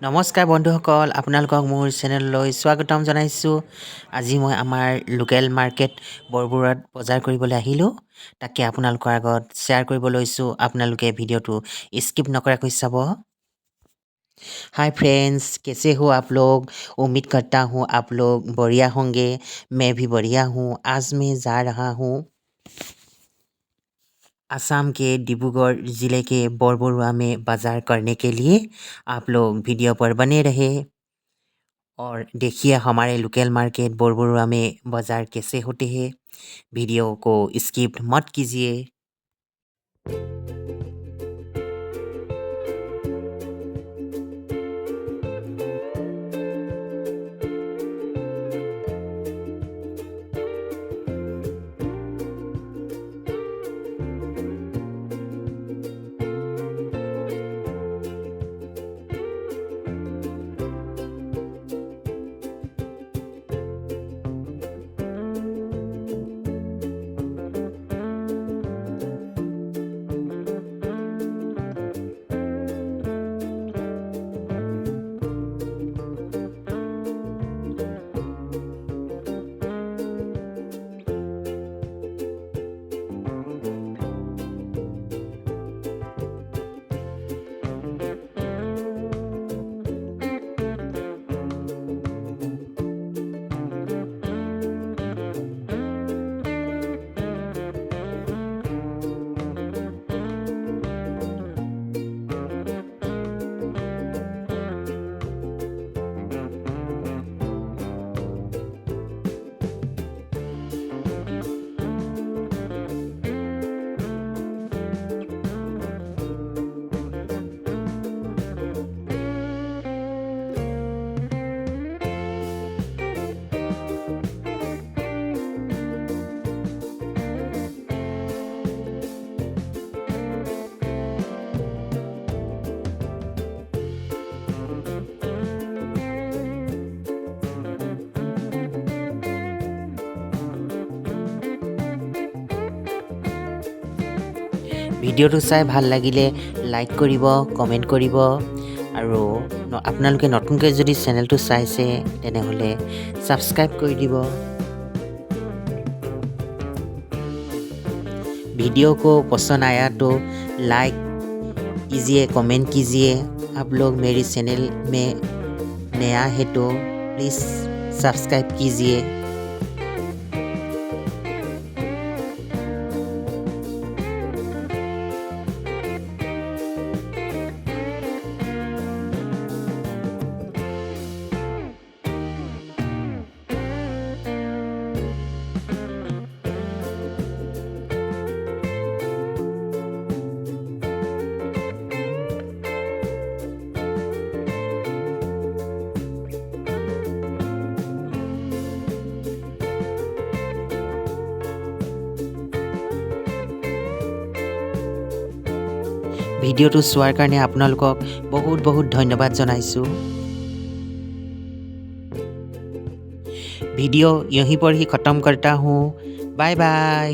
নমস্কাৰ বন্ধুসকল, আপোনালোকক মোৰ চেনেললৈ স্বাগতম জনাইছোঁ। আজি মই আমাৰ লোকেল মাৰ্কেট বৰবৰুৱাত বজাৰ কৰিবলৈ আহিলোঁ। তাকে আপোনালোকৰ আগত শ্বেয়াৰ কৰিব লৈছোঁ। আপোনালোকে ভিডিঅ'টো স্কিপ নকৰাকৈ চাব। हाय फ्रेंड्स, कैसे हो आप लोग। उम्मीद करता हूँ आप लोग बढ़िया होंगे। मैं भी बढ़िया हूँ। आज मैं जा रहा हूँ असम के डिब्रूगढ़ ज़िले के बरबरुआ में बाज़ार करने के लिए। आप लोग वीडियो पर बने रहे और देखिए हमारे लोकल मार्केट बरबरुआ में बाज़ार कैसे होते हैं। वीडियो को स्किप मत कीजिए। ভিডিঅ'টো চাই ভাল লাগিলে লাইক কৰিব, কমেণ্ট কৰিব আৰু আপোনালোকে নতুনকৈ যদি চেনেলটো চাইছে তেনেহ'লে ছাবস্ক্ৰাইব কৰি দিব। वीडियो को पसंद आया तो लाइक कीजिए, कमेंट कीजिए। आप लोग मेरी चैनल में नया है तो प्लीज़ सब्सक्राइब कीजिए। ভিডিঅ'টো চোৱাৰ কাৰণে আপোনালোকক বহুত বহুত ধন্যবাদ জনাইছোঁ। वीडियो यहीं पर ही ख़त्म करता हूँ। Bye bye.